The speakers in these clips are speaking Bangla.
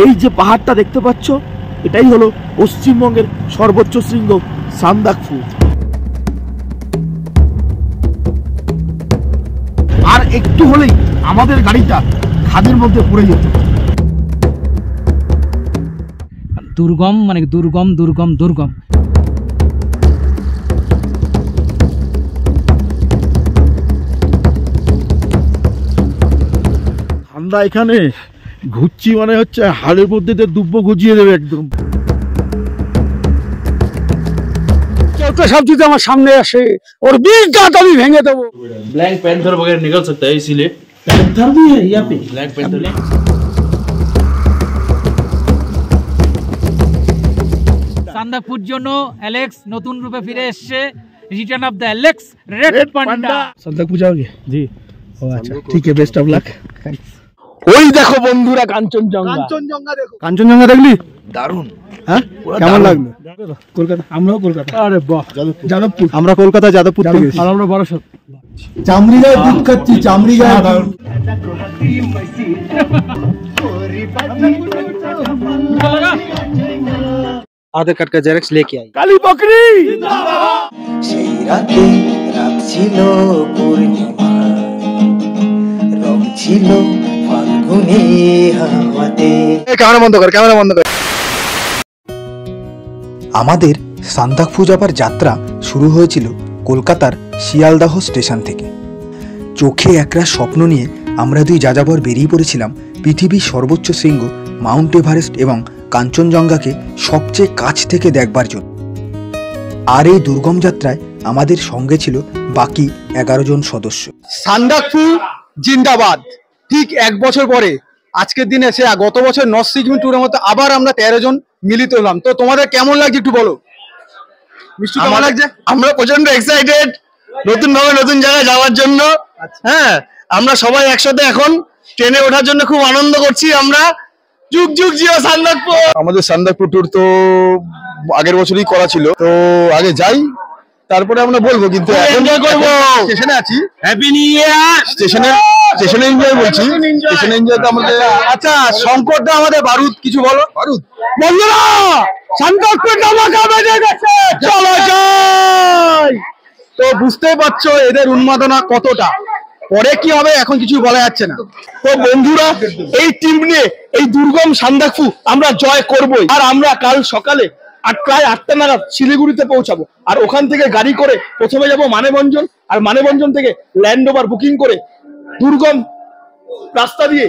এই যে পাহাড়টা দেখতে পাচ্ছ, এটাই হলো পশ্চিমবঙ্গের সর্বোচ্চ শৃঙ্গ সান্দাকফু। আর একটু হলেই আমাদের গাড়িটা খাদের মধ্যে পড়ে যেত। দুর্গম মানে দুর্গম দুর্গম দুর্গম। ঠান্ডা এখানে ঘুরছি মানে হচ্ছে হাড়ের মধ্যে দুব্ব গজিয়ে দেবে একদম। सब चीज हमारे सामने আসে और 20 दांत अभी भेंगे देबो। ब्लैक पैंथर वगैरह निकल सकता है, इसीलिए पैंथर भी है यहाँ पे। ब्लैक पैंथर সান্দাকফুর জন্য অ্যালেক্স নতুন রূপে ফিরে এসেছে। Return of the Alex red panda. Sandakphu যাওগে? জি। ও আচ্ছা, ঠিক আছে, বেস্ট অফ লাক। ওই দেখো বন্ধুরা কাঞ্চনজঙ্ঘা। কাঞ্চনজঙ্ঘা দেখো। কাঞ্চনজঙ্ঘা দেখলি? দারুণ। হ্যাঁ, কেমন লাগলো? কলকাতা, আমরাও কলকাতা। আরে বাহ, যাদবপুর। আমরা কলকাতা যাদবপুর থেকে এসেছি। আর আমরা বারাসাত। চামড়ি গায়ে দুধ খাচ্ছি, চামড়ি গায়ে। आधार कार्ड का जेरॉक्स लेके आई। काली बकरी সেই রাতে রাত ছিল পূর্ণিমা, রং ছিল ফাল্গুনে হাওয়াতে। ক্যামেরা বন্ধ কর, ক্যামেরা বন্ধ কর। আমাদের সান্দাকফু যাবার যাত্রা শুরু হয়েছিল কলকাতার শিয়ালদাহ স্টেশন থেকে। চোখে একরা স্বপ্ন নিয়ে আমরা দুই যাযাবর বেরিয়ে পড়েছিলাম পৃথিবীর সর্বোচ্চ শৃঙ্গ মাউন্ট এভারেস্ট এবং কাঞ্চনজঙ্ঘাকে সবচেয়ে কাছ থেকে দেখবার জন্য। আর এই দুর্গম যাত্রায় আমাদের সঙ্গে ছিল বাকি 11 জন সদস্য। সান্দাকফু জিন্দাবাদ। ঠিক 1 বছর পরে আজকের দিনে এসে গত বছর নর্থ সিকিম ট্যুরের মতো আবার আমরা 13 জন মিলিত হলাম। তো তোমাদের কেমন লাগছে একটু বলো। মিষ্টি, কেমন লাগছে? আমরা প্রচন্ড এক্সাইটেড নতুন ভাবে নতুন জায়গায় যাওয়ার জন্য। হ্যাঁ, আমরা সবাই একসাথে এখন ট্রেনে ওঠার জন্য খুব আনন্দ করছি। আমরা যুগ যুগ জিও সান্দাকফু। আমাদের সান্দাকফু ট্যুর তো আগের বছরই করা ছিল, তো আগে যাই তারপরে আমরা বলবো, কিন্তু এখন এনজয় করবো। স্টেশনে আছি। Happy new year. স্টেশনে এনজয় বলছি, স্টেশনে এনজয় তো আমাদের। আচ্ছা, শঙ্করদা আমাদের বারুদ, কিছু বলো। বারুদ বন্ধুরা, সান্দাকফু ধামাকা বেজে গেছে, চলো যাই। তো বুঝতেই পারছো এদের উন্মাদনা কতটা। পরে কি হবে এখন কিছু বলা যাচ্ছে না। তো বন্ধুরা, এই টিম নিয়ে এই দুর্গম সান্দাকফু আমরা জয় করবই। আর আমরা কাল সকালে প্রায় 8টা নাগাদ শিলিগুড়িতে পৌঁছাবো। আর ওখান থেকে গাড়ি করে প্রথমে যাব মানেভঞ্জন, আর মানেভঞ্জন থেকে ল্যান্ড ওভার বুকিং করে দুর্গম রাস্তা দিয়ে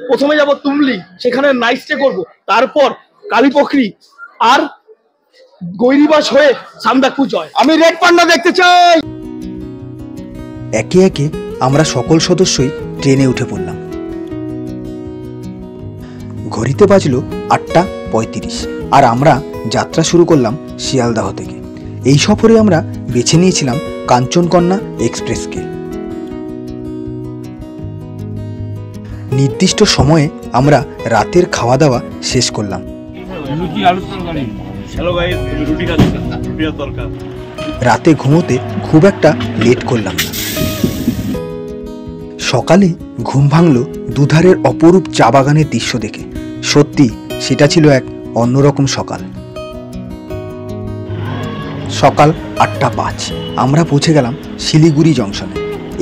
প্রথমে যাব তুমলি, সেখানে নাইট স্টে করবো। তারপর কালীপোখরি আর গৈরিবাস হয়ে সান্দাকফু জয়। আমি রেড পান্ডা দেখতে চাই। একে একে আমরা সকল সদস্যই ট্রেনে উঠে পড়লাম। ঘড়িতে বাজলো 8:35 আর আমরা যাত্রা শুরু করলাম শিয়ালদাহ থেকে। এই সফরে আমরা বেছে নিয়েছিলাম কাঞ্চনকন্যা এক্সপ্রেসকে। নির্দিষ্ট সময়ে আমরা রাতের খাওয়া দাওয়া শেষ করলাম। রাতে ঘুমোতে খুব একটা লেট করলাম না। সকালে ঘুম ভাঙল দুধারের অপরূপ চা বাগানের দৃশ্য দেখে। সত্যি সেটা ছিল এক অন্যরকম সকাল। সকাল 8:05 আমরা পৌঁছে গেলাম শিলিগুড়ি জংশনে।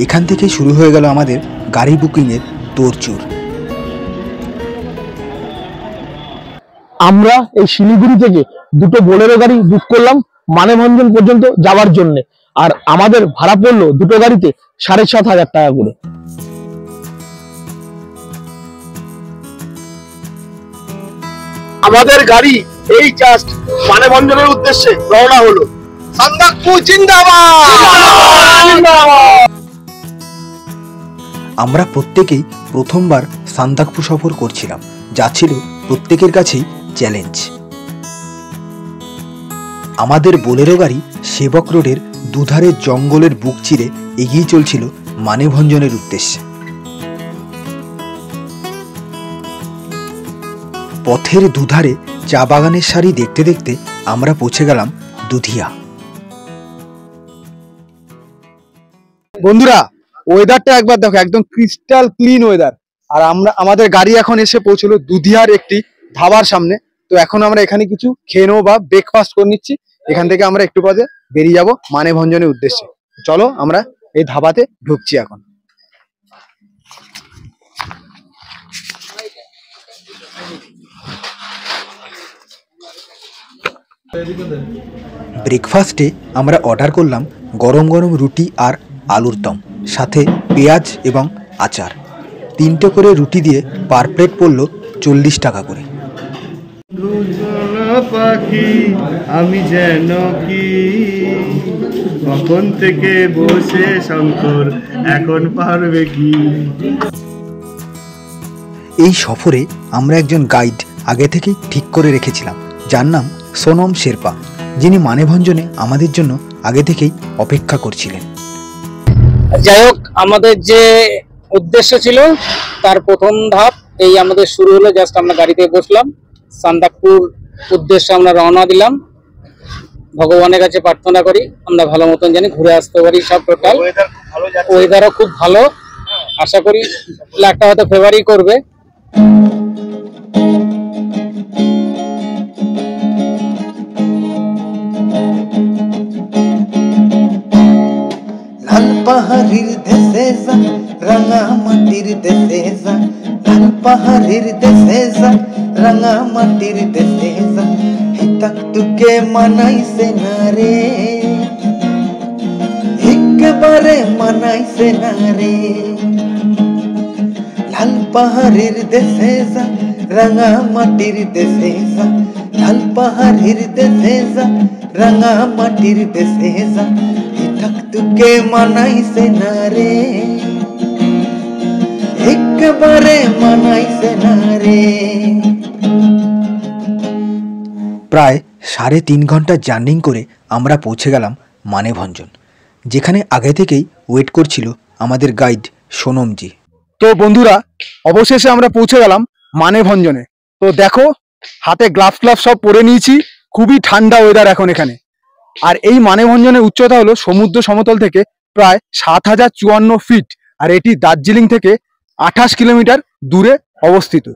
এখান থেকে শুরু হয়ে গেল আমাদের গাড়ি বুকিংয়ের তোড়জোড়। আমরা এই শিলিগুড়ি থেকে 2টো বোলেরো গাড়ি বুক করলাম মানেভঞ্জন পর্যন্ত যাওয়ার জন্য। আর আমাদের ভাড়া পড়লো 2টো গাড়িতে 7,500 টাকা করে। আমাদের গাড়ি এই জাস্ট মানেভঞ্জনের উদ্দেশ্যে রওনা হলো। সান্দাকফু জিন্দাবাদ। আমরা প্রত্যেকেই প্রথমবার সান্দাকফু সফর করছিলাম, যা ছিল প্রত্যেকের কাছেই চ্যালেঞ্জ। আমাদের বোলেরো গাড়ি সেবক রোডের দুধারের জঙ্গলের বুক চিরে এগিয়ে চলছিল মানেভঞ্জনের উদ্দেশ্যে। পথের দুধারে চা বাগানের সারি দেখতে দেখতে আমরা পৌঁছে গেলাম দুধিয়া। বন্ধুরা, ওয়েদারটা একবার দেখো, একদম ক্রিস্টাল ক্লিন ওয়েদার। আর আমাদের গাড়ি এখন এসে পৌঁছলো দুধিয়ার একটি ধাবার সামনে। তো এখন আমরা এখানে কিছু খেয়ে নেবো বা ব্রেকফাস্ট করে নিচ্ছি। এখান থেকে আমরা একটু পরে বেরিয়ে যাব মানেভঞ্জনের উদ্দেশ্যে। চলো আমরা এই ধাবাতে ঢুকছি এখন। ব্রেকফাস্টে আমরা অর্ডার করলাম গরম গরম রুটি আর আলুর দম, সাথে পেঁয়াজ এবং আচার। 3টে করে রুটি দিয়ে পার প্লেট পড়ল 40 টাকা করে। পাখি আমি যেন কি কখন থেকে বসে শঙ্কর এখন পারবে কি। এই সফরে আমরা একজন গাইড আগে থেকেই ঠিক করে রেখেছিলাম, যার নাম সোনম শেরপা, যিনি মানেভঞ্জনে আমাদের জন্য আগে থেকেই অপেক্ষা করছিলেন। যাই হোক, আমাদের যে উদ্দেশ্য ছিল তার প্রথম ধাপ এই আমাদের শুরু হলো। জাস্ট আমরা গাড়িতে বসলাম, সান্দাকপুর উদ্দেশ্যে আমরা রওনা দিলাম। ভগবানের কাছে প্রার্থনা করি আমরা ভালো মতন জানি ঘুরে আসতে পারি। সব টোটাল ওয়েদারও খুব ভালো, আশা করি ফ্ল্যাগটা হয়তো ফেভারই করবে। লাল পাহাড়ির দেশে যা রাঙা মাটির দেশে যা, লাল পাহাড়ির দেশে যা রাঙা মাটির দেশে যা, হিতাক তুকে মানাইছে না রে, একেবারে মানাইছে না রে। লাল পাহাড়ির দেশে যা রাঙা মাটির দেশে যা, লাল পাহাড়ির দেশে যা রাঙা মাটির দেশে যা, হিতাক তুকে মানাইছে না রে, একেবারে মানাইছে না রে। প্রায় 3.5 ঘন্টা জার্নিং করে আমরা পৌঁছে গেলাম মানেভঞ্জন, যেখানে আগে থেকেই ওয়েট করছিল আমাদের গাইড সোনমজি। তো বন্ধুরা, অবশেষে আমরা পৌঁছে গেলাম মানেভঞ্জনে। তো দেখো, হাতে গ্লাভস সব পরে নিয়েছি, খুবই ঠান্ডা ওয়েদার এখন এখানে। আর এই মানেভঞ্জনের উচ্চতা হলো সমুদ্র সমতল থেকে প্রায় 7054 ফিট, আর এটি দার্জিলিং থেকে 28 কিলোমিটার দূরে অবস্থিত।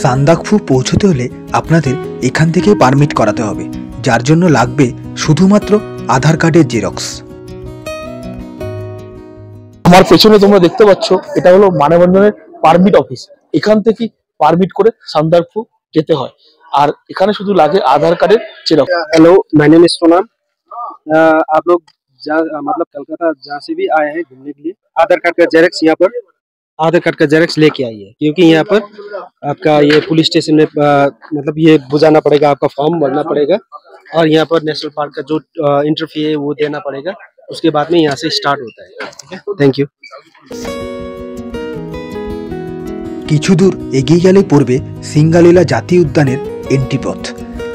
সান্দাকফু পৌঁছতে হলে আপনাদের এখান থেকে পারমিট করাতে হবে, যার জন্য লাগবে শুধুমাত্র আধার কার্ডের জেরক্স। আমার পেছনে তোমরা দেখতে পাচ্ছ, এটা হলো মানেভঞ্জনের পারমিট অফিস। এখান থেকে পারমিট করে সান্দাকফু যেতে হয়, আর এখানে শুধু লাগে আধার কার্ডের xerox. Hello, my name is Sonam. आप लोग मतलब कलकत्ता जहाँ से भी आए हैं घूमने के लिए, आधार कार्ड का जेरक्स यहाँ पर आधार कार्ड का जेरक्स लेके आइए, क्योंकि यहाँ पर आपका ये पुलिस स्टेशन में मतलब ये बुझाना पड़ेगा, आपका फॉर्म भरना पड़ेगा, और यहाँ पर नेशनल पार्क का जो एंट्री फी है वो देना पड़ेगा। उसके बाद में यहाँ से स्टार्ट होता है। ठीक है, थैंक यू। কিছু দূর এগিয়ে গেলে পড়বে সিঙ্গালীলা জাতীয় উদ্যানের এন্ট্রি পথ,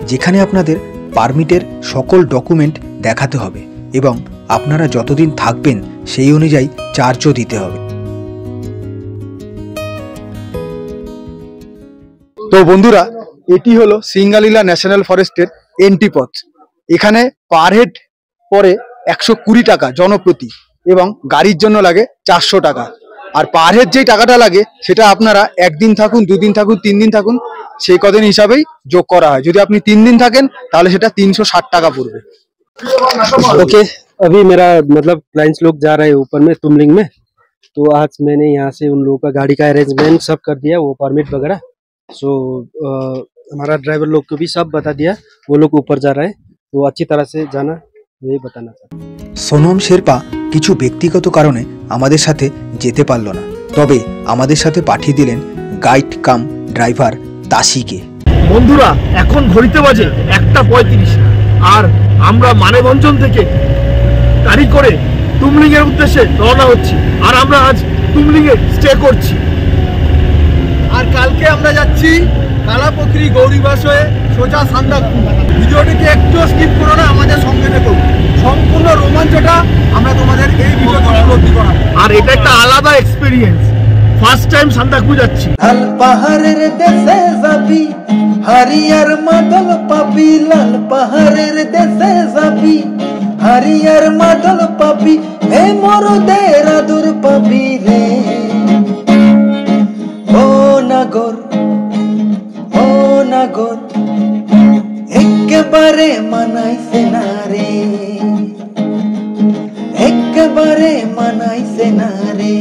যেখানে আপনাদের পারমিটের সকল ডকুমেন্ট দেখাতে হবে এবং আপনারা যতদিন থাকবেন সেই অনুযায়ী চার্জও দিতে হবে। তো বন্ধুরা, এটি হলো সিঙ্গালীলা ন্যাশনাল ফরেস্টের এন্ট্রি পথ। এখানে পার হেড পড়ে 120 টাকা জনপ্রতি, এবং গাড়ির জন্য লাগে 400 টাকা। আর পার হেড যেই টাকাটা লাগে সেটা আপনারা 1 দিন থাকুন, 2 দিন থাকুন, 3 দিন থাকুন, সেই কদিন হিসাবেই যোগ করা হয়। যদি আপনি 3 দিন থাকেন তাহলে সেটা 360 টাকা পড়বে। ओके, अभी मेरा मतलब क्लाइंट्स लोग जा रहे हैं ऊपर में तुमलिंग में, तो आज मैंने यहाँ से उन लोगों का गाड़ी का अरेंजमेंट सब कर दिया, वो परमिट वगैरह। सो हमारा ड्राइवर लोग को भी सब बता दिया, वो लोग ऊपर जा रहे हैं, तो अच्छी तरह से जाना, यही बताना था। সোনম শেরপা কিছু ব্যক্তিগত কারণে আমাদের সাথে যেতে পারল না, তবে আমাদের সাথে পাঠিয়ে দিলেন গাইড কাম ড্রাইভার তাসিকে। বন্ধুরা, এখন ঘড়িতে বাজে 1:35, আর আমরা মানেভঞ্জন থেকে গাড়ি করে তুমলিং এর উদ্দেশ্যে রওনা হচ্ছি। আর আমরা আজ তুমলিং এ স্টে করছি, আর কালকে আমরা যাচ্ছি কালাপোখরি গৌরীবাস হয়ে সোজা সান্দাকফু। ভিডিওটিকে একটু স্কিপ করো না, আমাদের সঙ্গে থেকো। সম্পূর্ণ রোমাঞ্চটা আমরা তোমাদের এই ভিডিওতে উপলব্ধি করাবো। আর এটা একটা আলাদা এক্সপেরিয়েন্স। ফার্স্ট টাইম সান্দাকফু যাচ্ছি। লাল পাহাড়ের দেশে যাবি, হারিয়ার মাদল পাবি, লাল পাহাড়ের দেশে যাবি, হারিয়ার মাদল পাপি হে মরদের আদর পাপি রে ও নাগর একেবারে মানাইছে না রে একেবারে মানাইছে না রে।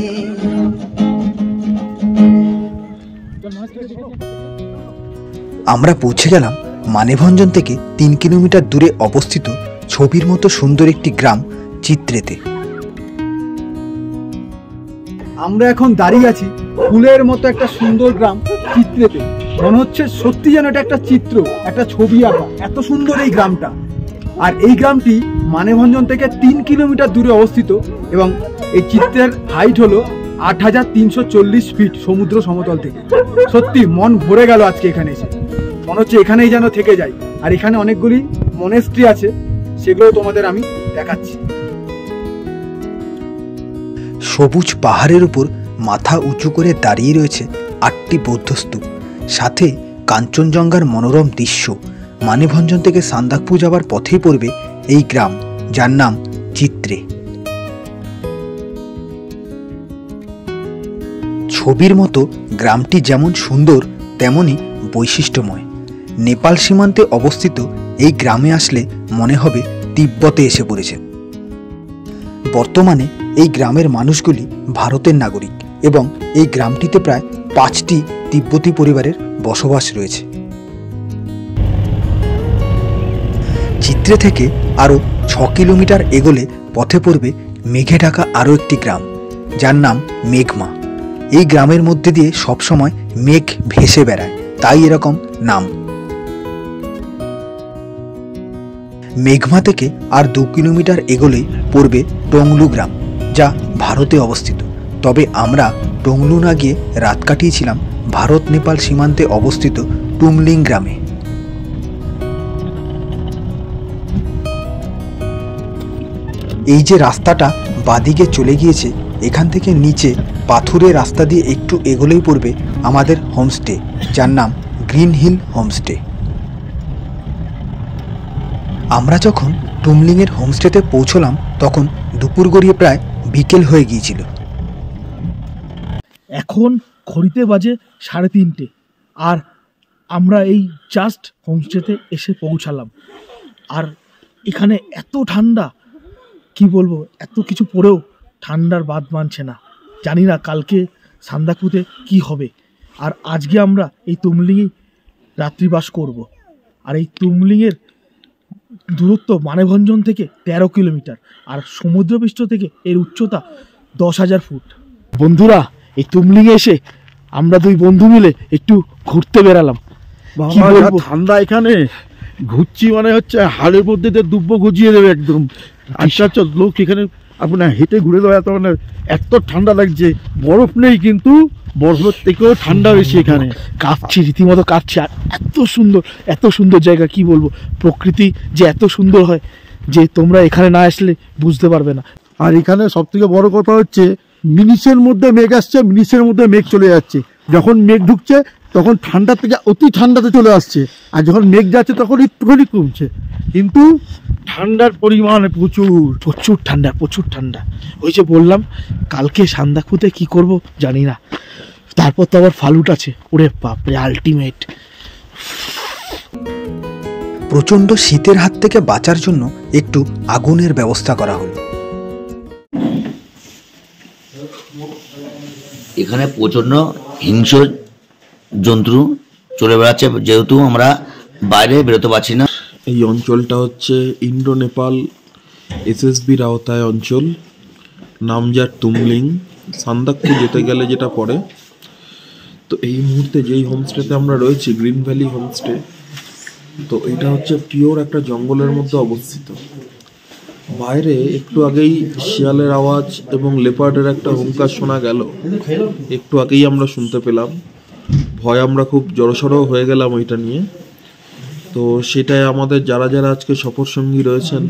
আমরা পৌঁছে গেলাম মানেভঞ্জন থেকে 3 কিলোমিটার দূরে অবস্থিত ছবির মতো সুন্দর একটি গ্রাম চিত্রেতে। আমরা এখন দাঁড়িয়ে আছি ফুলের মতো একটা সুন্দর গ্রাম চিত্রেতে। মনে হচ্ছে সত্যি যেন এটা একটা চিত্র, একটা ছবি আঁকা, এত সুন্দর এই গ্রামটা। আর এই গ্রামটি মানেভঞ্জন থেকে 3 কিলোমিটার দূরে অবস্থিত এবং এই চিত্রের হাইট হলো 8340 ফিট সমুদ্র সমতল থেকে। সত্যি মন ভরে গেল আজকে এখানে এসে, মনে হচ্ছে এখানেই যেন থেকে যাই। আর এখানে অনেকগুলি মনেস্ট্রি আছে, সেগুলো তোমাদের আমি দেখাচ্ছি। সবুজ পাহাড়ের উপর মাথা উঁচু করে দাঁড়িয়ে রয়েছে 8টি বৌদ্ধস্তূপ, সাথে কাঞ্চনজঙ্ঘার মনোরম দৃশ্য। মানেভঞ্জন থেকে সান্দাকফু যাবার পথেই পড়বে এই গ্রাম, যার নাম চিত্রে। ছবির মতো গ্রামটি যেমন সুন্দর তেমনই বৈশিষ্ট্যময়। নেপাল সীমান্তে অবস্থিত এই গ্রামে আসলে মনে হবে তিব্বতে এসে পড়েছে। বর্তমানে এই গ্রামের মানুষগুলি ভারতের নাগরিক এবং এই গ্রামটিতে প্রায় 5টি তিব্বতী পরিবারের বসবাস রয়েছে। চিত্রে থেকে আরও 6 কিলোমিটার এগোলে পথে পড়বে মেঘে ঢাকা আরও একটি গ্রাম, যার নাম মেঘমা। এই গ্রামের মধ্যে দিয়ে সবসময় মেঘ ভেসে বেড়ায়, তাই এরকম নাম। মেঘমা থেকে আর 2 কিলোমিটার এগোলেই পড়বে টংলু গ্রাম, যা ভারতে অবস্থিত। তবে আমরা টংলু না গিয়ে রাত কাটিয়েছিলাম ভারত নেপাল সীমান্তে অবস্থিত টুমলিং গ্রামে। এই যে রাস্তাটা বাদিকে চলে গিয়েছে, এখান থেকে নিচে পাথুরের রাস্তা দিয়ে একটু এগোলেই পড়বে আমাদের হোমস্টে, যার নাম গ্রিন হিল হোমস্টে। আমরা যখন টুমলিংয়ের হোমস্টেতে পৌঁছলাম তখন দুপুর গড়িয়ে প্রায় বিকেল হয়ে গিয়েছিল। এখন ঘড়িতে বাজে 3:30 আর আমরা এই জাস্ট হোমস্টেতে এসে পৌঁছালাম। আর এখানে এত ঠান্ডা, কি বলবো, এত কিছু পরেও ঠান্ডার বাদ মানছে না। জানি না কালকে সান্দাকফুতে কি হবে। আর আজকে আমরা এই তুমলিংয়ে রাত্রিবাস করব। আর এই তুমলিংয়ের দূরত্ব মানেভঞ্জন থেকে 13 কিলোমিটার আর সমুদ্রপৃষ্ঠ থেকে এর উচ্চতা 10,000 ফুট। বন্ধুরা, এই তুমলিংয়ে এসে আমরা 2 বন্ধু মিলে একটু ঘুরতে বেরালাম। কি বলবো, ঠান্ডা এখানে ঘুরছি মানে হচ্ছে হাড়ের মধ্যে দুব্ব গজিয়ে দেবে একদম। আচ্ছা লোক এখানে আপনার হেঁটে ঘুরে দেওয়া, এত ঠান্ডা লাগছে। বরফ নেই কিন্তু বরফের থেকেও ঠান্ডা বেশি এখানে। কাঁপছি, রীতিমতো কাঁপছি। আর এত সুন্দর জায়গা, কি বলবো, প্রকৃতি যে এত সুন্দর হয় যে তোমরা এখানে না আসলে বুঝতে পারবে না। আর এখানে সব থেকে বড় কথা হচ্ছে মিনিটের মধ্যে মেঘ আসছে, মিনিটের মধ্যে মেঘ চলে যাচ্ছে। যখন মেঘ ঢুকছে তখন ঠান্ডা থেকে অতি ঠান্ডাতে চলে আসছে, আর যখন মেঘ যাচ্ছে তখন একটুখানি কমছে। কিন্তু ঠান্ডার পরিমাণ প্রচুর ঠান্ডা। ওই যে বললাম কালকে সান্দাকফুতে কি করব জানি না। তারপর তো আবার ফালুট আছে, ওরে বাপরে, আলটিমেট। প্রচণ্ড শীতের হাত থেকে বাঁচার জন্য একটু আগুনের ব্যবস্থা করা হলো। এখানে প্রচণ্ড হিংস্র জন্তু চলে বেড়াচ্ছে, যেহেতু আমরা বাইরে বেরোতে পারছি না। এই অঞ্চলটা হচ্ছে ইন্ডো নেপাল এসএসবির আওতায় অঞ্চল, নামজার তুমলিং। সান্দাকফু যেতে গেলে যেটা পড়ে। তো এই মুহূর্তে যেই হোমস্টেতে আমরা রয়েছি, গ্রিন ভ্যালি হোমস্টে, তো এটা হচ্ছে পিওর একটা জঙ্গলের মধ্যে অবস্থিত। বাইরে একটু আগেই শিয়ালের আওয়াজ এবং লেপার্ডের একটা হুঙ্কার শোনা গেল, একটু আগেই আমরা শুনতে পেলাম। ভয় আমরা খুব জড়সড় হয়ে গেলাম ওইটা নিয়ে। তো সেটাই আমাদের যারা যারা আজকে সফর সঙ্গী রয়েছেন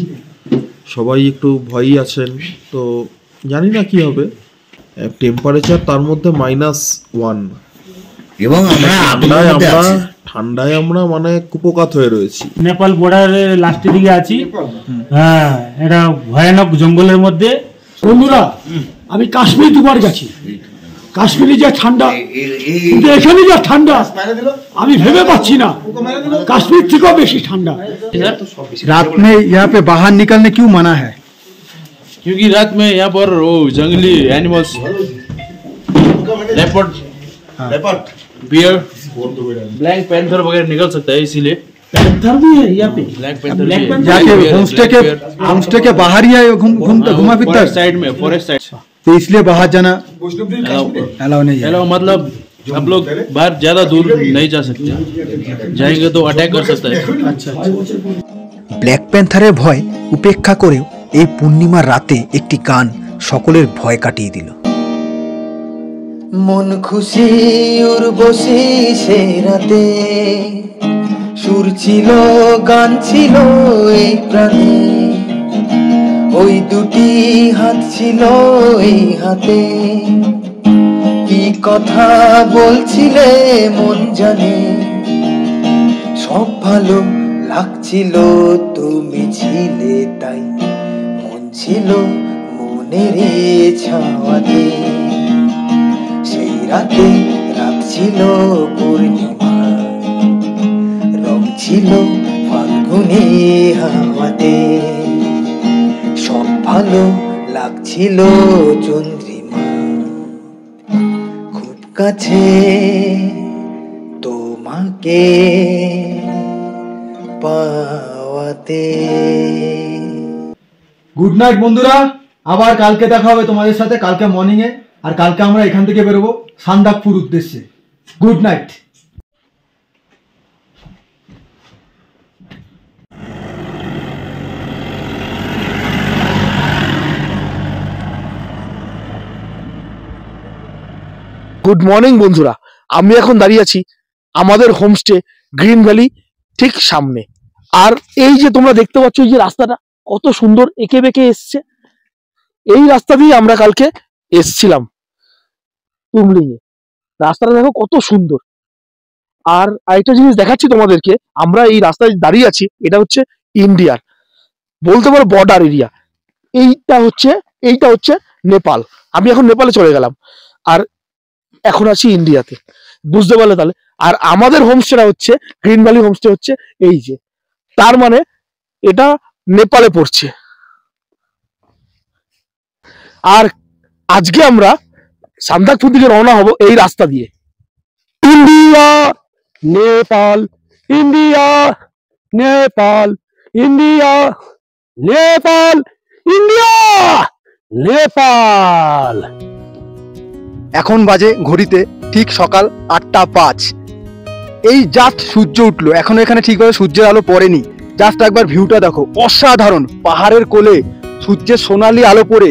সবাই একটু ভয়ই আছেন। তো জানি না কি হবে। টেম্পারেচার তার মধ্যে -1 এবং আমরা ঠান্ডায় আমরা মানে কুপোকাত হয়ে রয়েছি। নেপাল বর্ডারের লাস্টের দিকে আছি। হ্যাঁ, এটা ভয়ানক জঙ্গলের মধ্যে। বন্ধুরা, আমি কাশ্মীর দুবার গেছি। কাশ্মীরে যা ঠান্ডা, কিন্তু এখানে যা ঠান্ডা আমি ভেবে পাচ্ছি না, কাশ্মীর থেকেও বেশি ঠান্ডা। रात में यहाँ पे बाहर निकलने क्यों मना है? क्योंकि रात में यहाँ पर वो जंगली animals, leopard, bear, black panther वगैरह निकल सकता है, इसीलिए पैंथर भी है यहाँ पे। ब्लैक पैंथर जाके होमस्टे के बाहर ही है, घुमा फिरता है साइड में, फॉरेस्ट साइड। तो इसलिए बाहर जाना अलाउ नहीं है। हेलो, मतलब आप लोग बाहर ज्यादा दूर नहीं जा सकते, जाएंगे तो अटैक कर सकता है। ব্ল্যাক প্যান্থারের ভয় উপেক্ষা করেও এই পূর্ণিমার রাতে একটি গান সকলের ভয় কাটিয়ে দিল। মন খুশি উর্বশী সে রাতে, সুর ছিল গান ছিল এই প্রাণে, ওই দুটি হাত ছিল এই হাতে, কি কথা বলছিলে মন জানে, সব ভালো লাগছিল তুমি ছিলে তাই, মন ছিল মনের ছাওয়াতে, সেই রাতে রাত ছিল পূর্ণিমা, রং ছিল ফাল্গুনে হাওয়াতে, সব ভালো লাগছিল চন্দ্রিমা, খুব কাছে তোমাকে পাওয়াতে। গুড নাইট বন্ধুরা, আবার কালকে দেখা হবে তোমাদের সাথে, কালকে মর্নিং এ। আর কালকে আমরা এখান থেকে বেরোবো সান্দাকপুর উদ্দেশ্যে। Good night. গুড মর্নিং বন্ধুরা, আমি এখন দাঁড়িয়ে আছি আমাদের হোমস্টে গ্রিন ভ্যালি ঠিক সামনে। আর এই যে তোমরা দেখতে পাচ্ছ, এই যে রাস্তাটা কত সুন্দর এঁকে বেঁকে এসছে, এই রাস্তা দিয়ে আমরা কালকে এসছিলাম তুমলিংয়ে। রাস্তাটা দেখো কত সুন্দর। আর আরেকটা জিনিস দেখাচ্ছি তোমাদেরকে, আমরা এই রাস্তায় দাঁড়িয়ে আছি, এটা হচ্ছে ইন্ডিয়ার বলতে পারো বর্ডার এরিয়া। এইটা হচ্ছে নেপাল। আমি এখন নেপালে চলে গেলাম, আর এখন আছি ইন্ডিয়াতে, বুঝতে পারলে তাহলে। আর আমাদের হোমস্টেটা হচ্ছে গ্রিন ভ্যালি হোমস্টে হচ্ছে এই যে, তার মানে এটা নেপালে পড়ছে। আর আজকে আমরা সান্দাকপুর দিকে রওনা হব এই রাস্তা দিয়ে। India Nepal, India Nepal, India Nepal, India Nepal. এখন বাজে ঘড়িতে ঠিক সকাল 8:05। এই জাস্ট সূর্য উঠলো, এখনো এখানে ঠিকভাবে সূর্যের আলো পড়েনি। জাস্ট একবার ভিউটা দেখো, অসাধারণ। পাহাড়ের কোলে সূর্যের সোনালী আলো পড়ে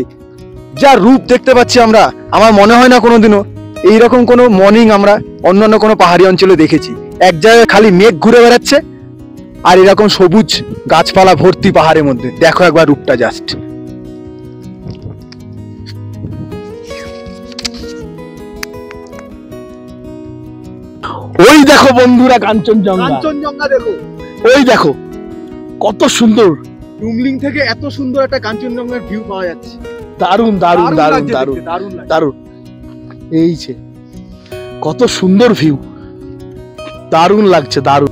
যা রূপ দেখতে পাচ্ছি আমরা, আমার মনে হয় না কোনোদিনও এইরকম কোনো মর্নিং আমরা অন্যান্য কোনো পাহাড়ি অঞ্চলে দেখেছি। এক জায়গায় খালি মেঘ ঘুরে বেড়াচ্ছে, আর এরকম সবুজ গাছপালা ভর্তি পাহাড়ের মধ্যে। দেখো একবার রূপটা জাস্ট। ওই দেখো বন্ধুরা কাঞ্চনজঙ্ঘা, কাঞ্চনজঙ্ঘা দেখো, ওই দেখো কত সুন্দর। টুমলিং থেকে এত সুন্দর একটা কাঞ্চনজঙ্ঘার ভিউ পাওয়া যাচ্ছে। দারুণ দারুণ দারুণ দারুণ দারুণ। এই যে কত সুন্দর ভিউ, দারুণ লাগছে, দারুণ।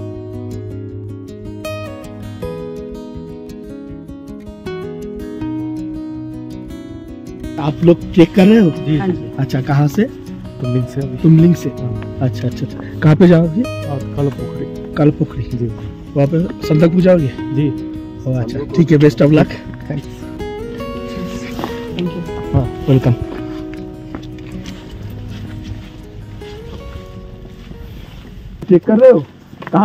आप लोग चेक कर रहे हो? जी। अच्छा, कहाँ से? तुमलिंग से। तुमलिंग से, अच्छा अच्छा अच्छा। कहाँ पे जाओगे? कालपोखरी। कालपोखरी जी, वहाँ पे संदकपुर जाओगे? जी। अच्छा ठीक है, बेस्ट ऑफ लक। थैंक्स। हाँ, वेलकम। চেক कर रहे हो?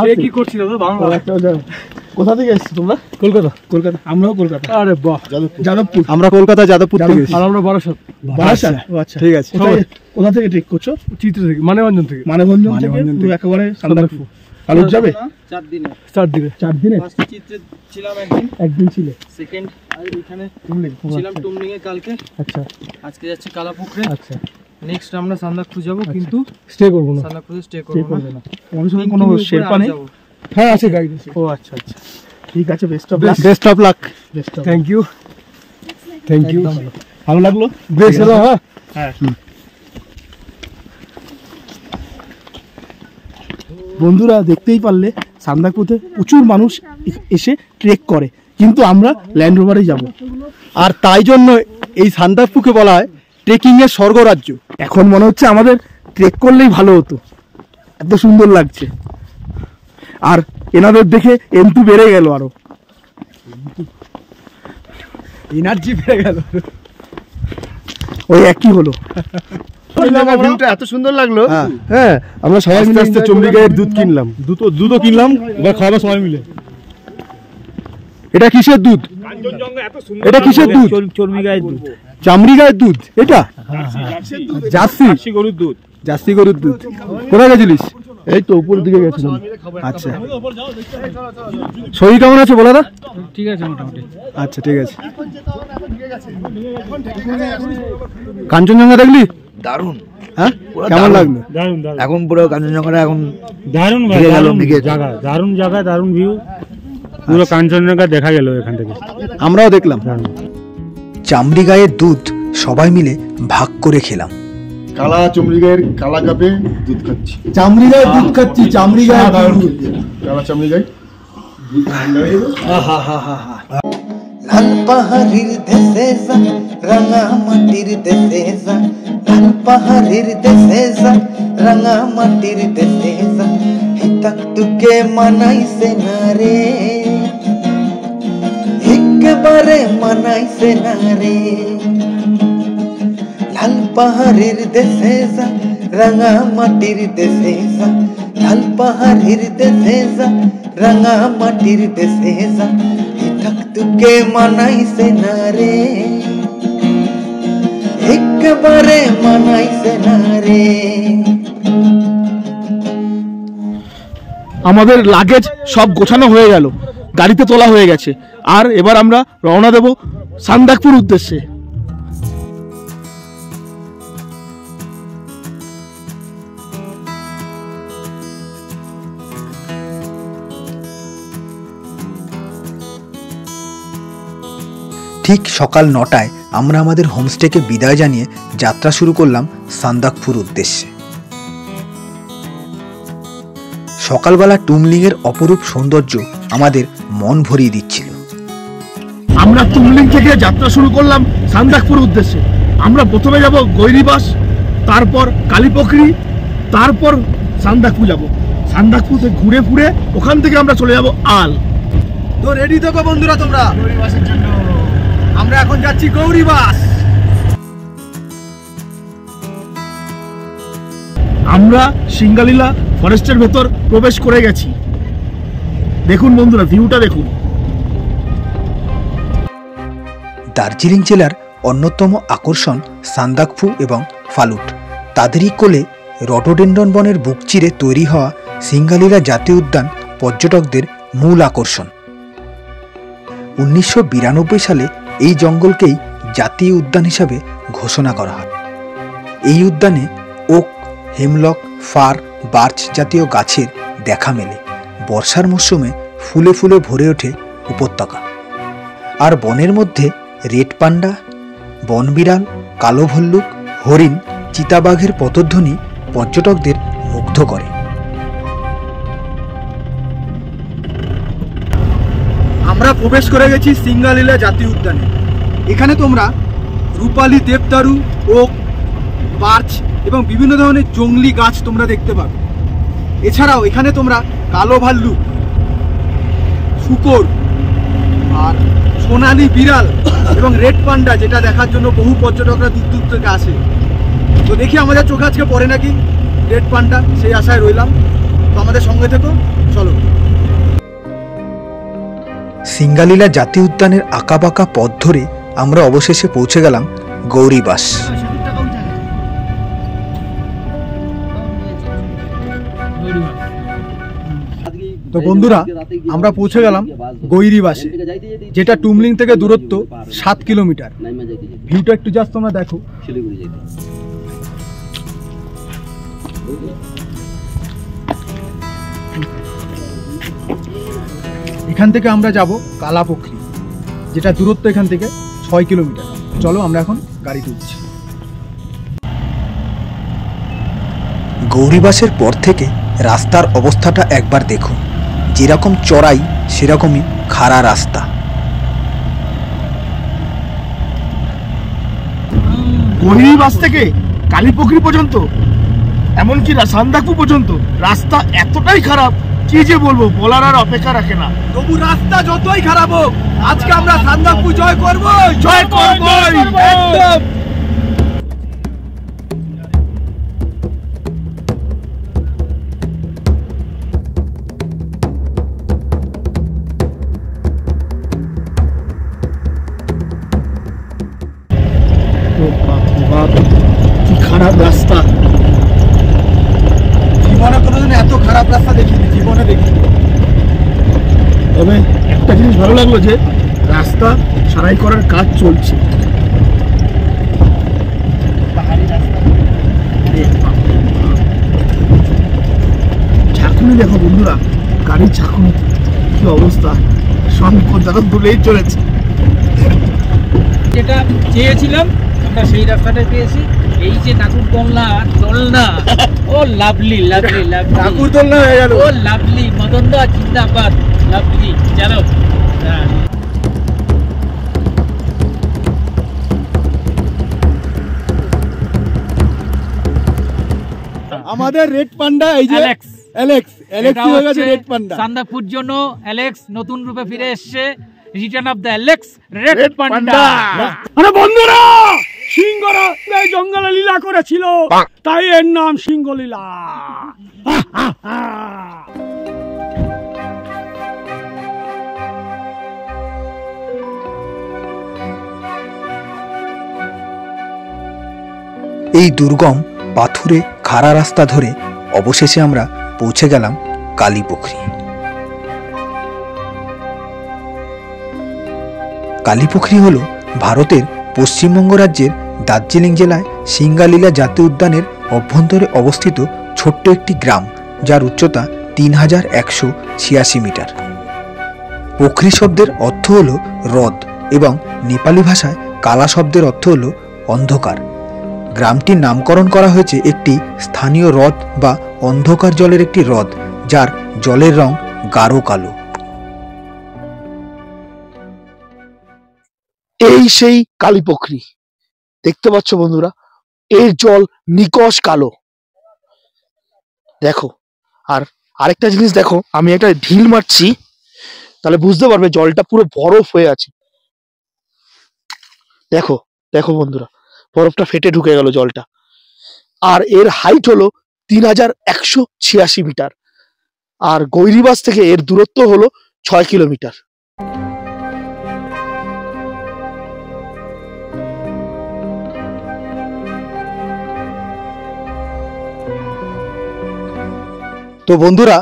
চেক কি করছি দাদা, বাংলা। কোথা থেকে এসেছো তোমরা? কলকাতা। কলকাতা, আমরাও কলকাতা। আরে বাহ, যাদবপুর। আমরা কলকাতা যাদবপুর থেকে এসেছি। আর আমরা বারাসাত। বারাসাত, ও আচ্ছা ঠিক আছে। কোথা থেকে ট্রেক করছো? চিত্র থেকে, মানেভঞ্জন থেকে। মানেভঞ্জন থেকে পুরো একেবারে সান্দাকপুর। কালুর যাবে 4 দিনে। 4 দিনে, 4 দিনে। ফার্স্ট চিত্রে ছিলাম একদিন ছিল। সেকেন্ড আর এখানে টুমলিং ছিলাম, টুমলিং এ কালকে। আচ্ছা, আজকে যাচ্ছি কালাপুকুরে। আচ্ছা, নেক্সট আমরা সান্দাকফু যাব, কিন্তু স্টে করব না, সান্দাকফুতে স্টে করব না। আমার সঙ্গে কোনো শেরপা নেই? হ্যাঁ আছে, গাইড আছে। ও আচ্ছা আচ্ছা, ঠিক আছে, best of luck. Best of luck. Thank you, thank you. ভালো লাগলো, বেশ হলো। হ্যাঁ বন্ধুরা, দেখতেই পারলে সান্দাকফুতে প্রচুর মানুষ এসে ট্রেক করে, কিন্তু আমরা ল্যান্ড রোভারে যাব। আর তাই জন্য এই সান্দাকফুকে বলা হয় ট্রেকিং এর স্বর্গরাজ্য। এখন মনে হচ্ছে আমাদের ট্রেক করলেই ভালো হতো, এত সুন্দর লাগছে। আর এনাদের দেখে এন্টু বেড়ে গেল, আরো এনার্জি বেড়ে গেল। ওই একই হলো। ভিউটা এত সুন্দর লাগলো। হ্যাঁ, আমরা সবাই মিলে আস্তে চমড়ি গায়ের দুধ কিনলাম, দুধও কিনলাম, এবার খাওয়া সবাই মিলে। এটা কিসের দুধ? এটা কিসের দুধ? চর্বি গায়ের দুধ, চামড়ি গায়ের দুধ। এটা জার্সি গরুর দুধ। জার্সি গরুর দুধ। কোথায় গেছিলিস? এই তো উপরের দিকে গেছিলাম। আচ্ছা, শরীর কেমন আছে বলো না? ঠিক আছে মোটামুটি। আচ্ছা ঠিক আছে। কাঞ্চনজঙ্ঘা দেখলি? দারুণ। হ্যাঁ, কেমন লাগলো? দারুন দারুন, এখন পুরো কাঞ্চনজঙ্ঘা এখন দারুন ভাই, দারুন জায়গা, দারুন জায়গা, দারুন ভিউ, পুরো কাঞ্চনজঙ্ঘা দেখা গেল এখান থেকে। আমরাও দেখলাম। চামড়ি গায়ের দুধ সবাই মিলে ভাগ করে খেলাম। কালা চামড়ি গায়ের কালা কাপে দুধ খাচ্ছি। চামড়ি গায়ের দুধ খাচ্ছি, চামড়ি গায়ের দুধ। কালা চামড়ি গায়ে। লাল পাহাড়ির দেশে যা, রাঙা মাটির দেশে যা, লাল পাহাড়ির দেশে যা, রাঙা মাটির দেশে যা, হিতাক তুকে মানাইছে না রে, একেবারে মানাইছে না রে। লাল পাহাড়ির দেশে যা, রাঙা মাটির দেশে যা, লাল পাহাড়ির দেশে যা, রাঙা মাটির দেশে যা, হিতাক তুকে মানাইছে না রে, একেবারে মানাইছে না রে। আমাদের লাগেজ সব গোছানো হয়ে গেল, গাড়িতে তোলা হয়ে গেছে, আর এবার আমরা রওনা দেব সান্দাকফুর উদ্দেশ্যে। ঠিক সকাল 9টায় আমরা আমাদের হোমস্টেকে বিদায় জানিয়ে যাত্রা শুরু করলাম সান্দাকফুর উদ্দেশ্যে। সকালবেলা টুমলিংয়ের অপরূপ সৌন্দর্য আমাদের মন ভরিয়ে দিচ্ছিল। আমরা তুমলিং থেকে যাত্রা শুরু করলাম সান্দাকফুর উদ্দেশ্যে। আমরা প্রথমে যাব গৈরিবাস, তারপর কালীপকরি, তারপর সান্দাকফু যাব। সান্দাকফুতে ঘুরে ফুরে ওখান থেকে আমরা চলে যাব আল। তো রেডি থাকো বন্ধুরা তোমরা গৌরীবাসের জন্য। আমরা এখন যাচ্ছি গৌরীবাস। আমরা সিঙ্গালীলা ফরেস্টের ভেতর প্রবেশ করে গেছি। দেখুন বন্ধুরা, ভিউটা দেখুন। দার্জিলিং জেলার অন্যতম আকর্ষণ সান্দাকফু এবং ফালুট। তাদেরই কোলে রডোডেন্ড্রন বনের বুক চিরে তৈরি হওয়া সিঙ্গালীলা জাতীয় উদ্যান পর্যটকদের মূল আকর্ষণ। 1992 সালে এই জঙ্গলকেই জাতীয় উদ্যান হিসাবে ঘোষণা করা হয়। এই উদ্যানে ওক, হেমলক, ফার, বার্চ জাতীয় গাছের দেখা মেলে। বর্ষার মরশুমে ফুলে ফুলে ভরে ওঠে উপত্যকা। আর বনের মধ্যে রেড পান্ডা, বনবিড়াল, কালো ভল্লুক, হরিণ, চিতাবাঘের পতধ্বনি পর্যটকদের মুগ্ধ করে। আমরা প্রবেশ করে গেছি সিঙ্গালীলা জাতীয় উদ্যানে। এখানে তোমরা রূপালী দেবদারু, ওক, বার্চ এবং বিভিন্ন ধরনের জংলি গাছ তোমরা দেখতে পাবে। এছাড়াও এখানে তোমরা কালো ভাল্লুক, শূকর আর সোনালী বিড়াল এবং রেড পান্ডা, যেটা দেখার জন্য বহু পর্যটকরা দূর দূর থেকে আসে। তো দেখি আমাদের চোখে আজকে পড়ে নাকি রেড পান্ডা, সেই আশায় রইলাম। তো আমাদের সঙ্গে থেকো, চলো। সিঙ্গালীলা জাতীয় উদ্যানের আঁকাবাঁকা পথ ধরে আমরা অবশেষে পৌঁছে গেলাম গৌরীবাস। তো বন্ধুরা, আমরা পৌঁছে গেলাম গৈরিবাসে, যেটা টুমলিং থেকে দূরত্ব 7 কিলোমিটার। ভিউটা একটু জাস্ট তোমরা দেখো। এখান থেকে আমরা যাব কালাপোখরি, যেটা দূরত্ব এখান থেকে 6 কিলোমিটার। চলো আমরা এখন গাড়িতে উঠছি। গৌরীবাসের পর থেকে রাস্তার অবস্থাটা একবার দেখুন, যেরকম চড়াই সেরকমই খাড়া রাস্তা। গৌরীবাস থেকে কালীপুকুরি পর্যন্ত, এমনকি সান্দাকফু পর্যন্ত রাস্তা এতটাই খারাপ, কি যে বলবো, বলার আর অপেক্ষা রাখে না। তবু রাস্তা যতই খারাপ হোক, আজকে আমরা সান্দাকফু জয় করব, জয় করব একদম। কি খারাপ রাস্তা, জীবনে কোনোদিন এত খারাপ রাস্তা দেখিনি, জীবনে দেখিনি। তবে একটা জিনিস ভালো লাগলো যে রাস্তা সারাই করার কাজ চলছে। ঝাঁকুনি দেখো বন্ধুরা, গাড়ির ঝাঁকুনি কি অবস্থা, সংকট দ্বারা দূরেই চলেছে। যেটা চেয়েছিলাম আমরা সেই রাস্তাটাই পেয়েছি। এই যে নাকুরদোলনা দোলনা, ও লাভলি লাভলি লাভলি, নাকুরদোলনা হয়ে গেল, ও লাভলি, মদনদা জিন্দাবাদ, লাভলি। চলো আমাদের রেড পান্ডা, এই যে অ্যালেক্স হয়ে গেছে রেড পান্ডা। সান্দাকফুর জন্য অ্যালেক্স নতুন রূপে ফিরে এসেছে, return of the Alex red পান্ডা। আরে বন্ধুরা, সিংহরা এই জঙ্গলে লীলা করেছিল, তাই এর নাম সিংহ লীলা। এই দুর্গম পাথুরে খাড়া রাস্তা ধরে অবশেষে আমরা পৌঁছে গেলাম কালীপুখরি। কালীপুখরি হল ভারতের পশ্চিমবঙ্গ রাজ্যের দার্জিলিং জেলায় সিঙ্গালীলা জাতীয় উদ্যানের অভ্যন্তরে অবস্থিত ছোট্ট একটি গ্রাম, যার উচ্চতা 3186 মিটার। পুখরি শব্দের অর্থ হল হ্রদ এবং নেপালি ভাষায় কালা শব্দের অর্থ হল অন্ধকার। গ্রামটির নামকরণ করা হয়েছে একটি স্থানীয় হ্রদ বা অন্ধকার জলের একটি হ্রদ, যার জলের রং গাঢ় কালো। এই সেই কালীপুখরি দেখতে পাচ্ছ বন্ধুরা, এর জল নিকশ কালো। দেখো, আর আরেকটা জিনিস দেখো, আমি একটা ঢিল মারছি তাহলে বুঝতে পারবে জলটা পুরো বরফ হয়ে আছে। দেখো দেখো বন্ধুরা, বরফটা ফেটে ঢুকে গেল জলটা। আর এর হাইট হলো 3186 মিটার, আর গৌরীবাস থেকে এর দূরত্ব হলো 6 কিলোমিটার। তো বন্ধুরা,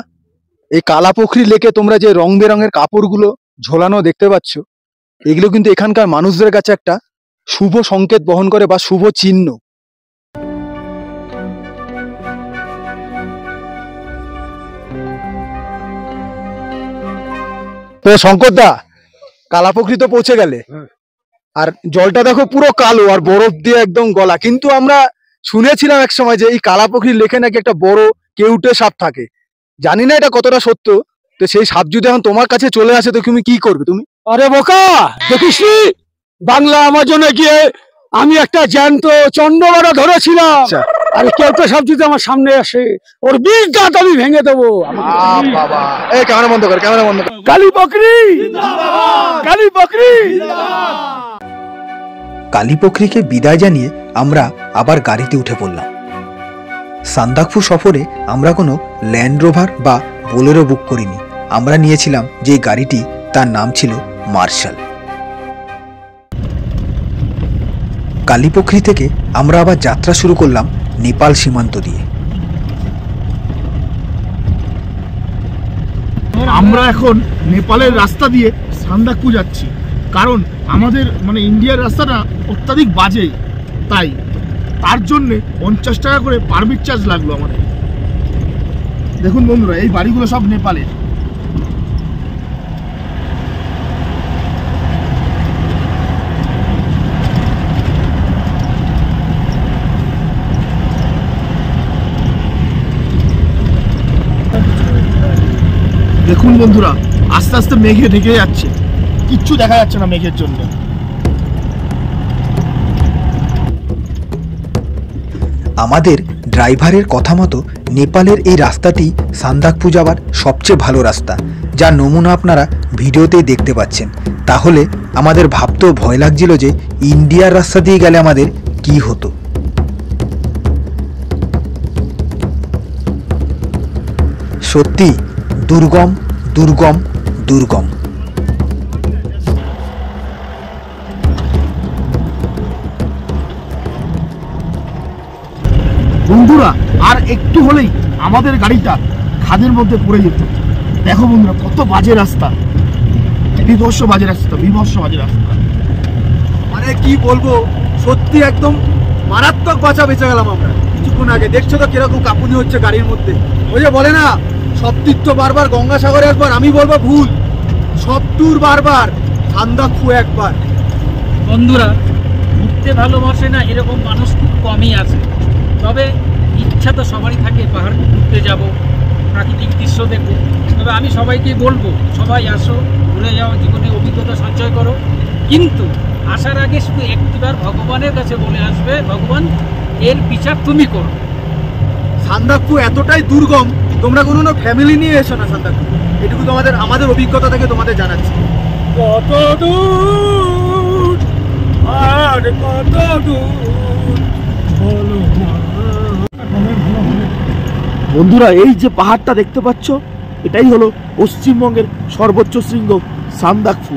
এই কালাপুখরি লেকে তোমরা যে রং বেরঙের কাপড়গুলো ঝোলানো দেখতে পাচ্ছ, এগুলো কিন্তু এখানকার মানুষদের কাছে একটা শুভ সংকেত বহন করে বা শুভ চিহ্ন। তো শঙ্করদা, কালাপুখরি তো পৌঁছে গেলে, আর জলটা দেখো পুরো কালো আর বরফ দিয়ে একদম গলা। কিন্তু আমরা শুনেছিলাম এক সময় যে এই কালাপুখরি লেকে নাকি একটা বড় কেউটে সাপ থাকে। জানি না এটা কতটা সত্য। তো সেই সাপ যদি এখন তোমার কাছে চলে আসে, তো তুমি কি করবে? তুমি আরে বোকা, দেখিস বাংলা আমাজনে গিয়ে আমি একটা জ্যান্ত চন্ডমারা ধরেছিলাম। আরে কেউটে সাপ যদি আমার সামনে আসে, ওর 20 দাঁত আমি ভেঙে দেবো। বাবা, এই ক্যামেরা বন্ধ কর, ক্যামেরা বন্ধ কর। কালীপুখরি জিন্দাবাদ, কালীপুখরি জিন্দাবাদ। কালীপুখরিকে বিদায় জানিয়ে আমরা আবার গাড়িতে উঠে পড়লাম। সান্দাকফু সফরে আমরা কোনো ল্যান্ড রোভার বা বোলেরো বুক করিনি। আমরা নিয়েছিলাম যে গাড়িটি, তার নাম ছিল মার্শাল। কালীপুখরি থেকে আমরা আবার যাত্রা শুরু করলাম নেপাল সীমান্ত দিয়ে। আমরা এখন নেপালের রাস্তা দিয়ে সান্দাকফু যাচ্ছি, কারণ আমাদের ইন্ডিয়ার রাস্তাটা অত্যাধিক বাজে, তার জন্যে 50 টাকা করে পারমিট চার্জ লাগলো আমাদের। দেখুন বন্ধুরা, এই বাড়িগুলো সব নেপালের। দেখুন বন্ধুরা, আস্তে আস্তে মেঘে ঢেকে যাচ্ছে, কিচ্ছু দেখা যাচ্ছে না মেঘের জন্য। আমাদের ড্রাইভারের কথা মতো নেপালের এই রাস্তাটি সান্দাকফু যাওয়ার সবচেয়ে ভালো রাস্তা, যার নমুনা আপনারা ভিডিওতেই দেখতে পাচ্ছেন। তাহলে আমাদের ভাবতেও ভয় লাগছিল যে ইন্ডিয়ার রাস্তা দিয়ে গেলে আমাদের কি হতো। সত্যি দুর্গম দুর্গম দুর্গম। বন্ধুরা, আর একটু হলেই আমাদের গাড়িটা খাদের মধ্যে পড়ে যেত। দেখো বন্ধুরা, কত বাজে রাস্তা, বিভৎস বাজে রাস্তা, বিভৎস বাজে রাস্তা। মানে কি বলবো, সত্যি একদম মারাত্মক বাঁচা বেঁচে গেলাম আমরা কিছুক্ষণ আগে। দেখছো তো কিরকম কাঁপুনি হচ্ছে গাড়ির মধ্যে। ওই যে বলে না, সব তীর্থ বারবার গঙ্গাসাগরে একবার, আমি বলবো ভুল, সব ট্যুর বারবার, সান্দাকফু একবার। বন্ধুরা, ঘুরতে ভালোবাসে না এরকম মানুষ খুব কমই আছে, তবে ইচ্ছা তো সবারই থাকে পাহাড় ঘুরতে যাব, প্রাকৃতিক দৃশ্য দেখবো। তবে আমি সবাইকে বলবো, সবাই আসো, ঘুরে যাও, জীবনে অভিজ্ঞতা সঞ্চয় করো, কিন্তু আসার আগে শুধু একটিবার ভগবানের কাছে বলে আসবে, ভগবান এর বিচার তুমি করো। সান্দাকফু এতটাই দুর্গম, তোমরা কোনো ফ্যামিলি নিয়ে এসো না সান্দাকফু, এটুকু তোমাদের আমাদের অভিজ্ঞতা থেকে তোমাদের জানাচ্ছি। কত দূর আর কত দূর বলো। বন্ধুরা, এই যে পাহাড়টা দেখতে পাচ্ছ, এটাই হলো পশ্চিমবঙ্গের সর্বোচ্চ শৃঙ্গ সান্দাকফু।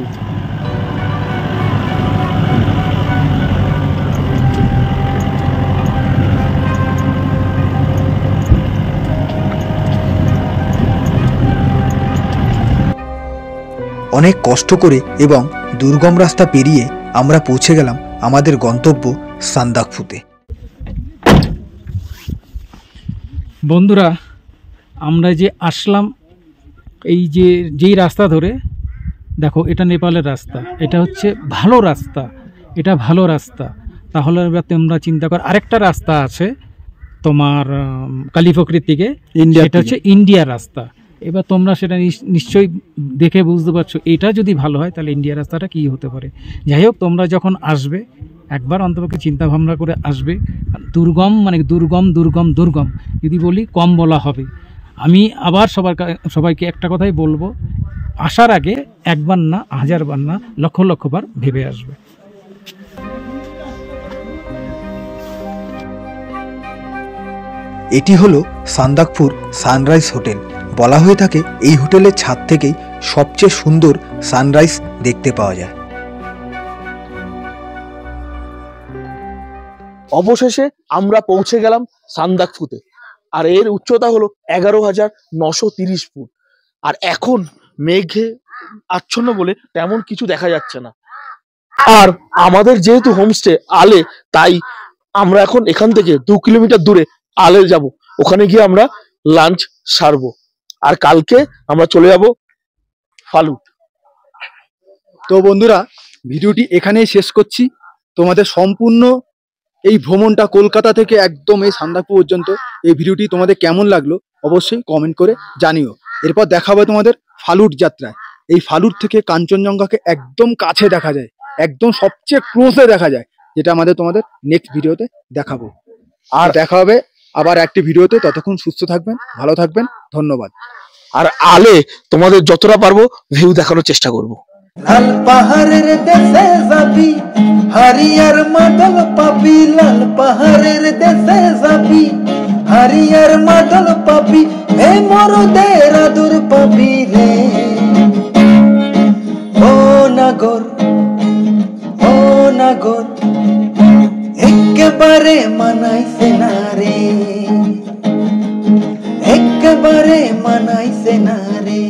অনেক কষ্ট করে এবং দুর্গম রাস্তা পেরিয়ে আমরা পৌঁছে গেলাম আমাদের গন্তব্য সান্দাকফুতে। বন্ধুরা, আমরা যে আসলাম এই যেই রাস্তা ধরে, দেখো এটা নেপালের রাস্তা, এটা হচ্ছে ভালো রাস্তা, এটা ভালো রাস্তা। তাহলে তোমরা চিন্তা কর, আরেকটা রাস্তা আছে তোমার কালীপকরির দিকে, এটা হচ্ছে ইন্ডিয়ার রাস্তা। এবার তোমরা সেটা নিশ্চয়ই দেখে বুঝতে পারছো, এটা যদি ভালো হয় তাহলে ইন্ডিয়ার রাস্তাটা কী হতে পারে। যাই হোক, তোমরা যখন আসবে একবার অন্তপক্ষে চিন্তা ভাবনা করে আসবে। দুর্গম মানে দুর্গম দুর্গম দুর্গম যদি বলি কম বলা হবে। আমি আবার সবাইকে একটা কথাই বলবো, আসার আগে একবার না, হাজারবার না, লক্ষ লক্ষবার ভেবে আসবে। এটি হলো সান্দাকফুর সানরাইজ হোটেল। বলা হয়ে থাকে এই হোটেলের ছাদ থেকেই সবচেয়ে সুন্দর সানরাইজ দেখতে পাওয়া যায়। অবশেষে আমরা পৌঁছে গেলাম সান্দাকফুতে, আর এর উচ্চতা হলো 11,930 ফুট। আর এখন মেঘে আচ্ছন্ন বলে তেমন কিছু দেখা যাচ্ছে না। আর আমাদের যেহেতু হোমস্টে আলে, তাই আমরা এখন এখান থেকে 2 কিলোমিটার দূরে আলে যাব, ওখানে গিয়ে আমরা লাঞ্চ সারবো। আর কালকে আমরা চলে যাব ফালুট। তো বন্ধুরা, ভিডিওটি এখানেই শেষ করছি। তোমাদের সম্পূর্ণ এই ভ্রমণটা কলকাতা থেকে একদম এই সান্দাকফু পর্যন্ত, এই ভিডিওটি তোমাদের কেমন লাগলো অবশ্যই কমেন্ট করে জানিও। এরপর দেখা হবে তোমাদের ফালুট যাত্রায়। এই ফালুট থেকে কাঞ্চনজঙ্ঘাকে একদম কাছে দেখা যায়, একদম সবচেয়ে ক্লোজে দেখা যায়, যেটা তোমাদের নেক্সট ভিডিওতে দেখাবো। আর দেখা হবে আবার একটি ভিডিওতে। ততক্ষণ সুস্থ থাকবেন, ভালো থাকবেন, ধন্যবাদ। আর আলে তোমাদের যতটা পারবো ভিউ দেখানোর চেষ্টা করব। লাল পাহাড়ের দেশে যাবি, হারিয়ার মাদল পাবি। লাল পাহাড়ের দেশে যাবি, হারিয়ার মাদল পাবি। হে মরদের আদর পাবি রে। ও নাগর, ও নাগর, একেবারে মানাইছে না রে, একেবারে মানাইছে না রে।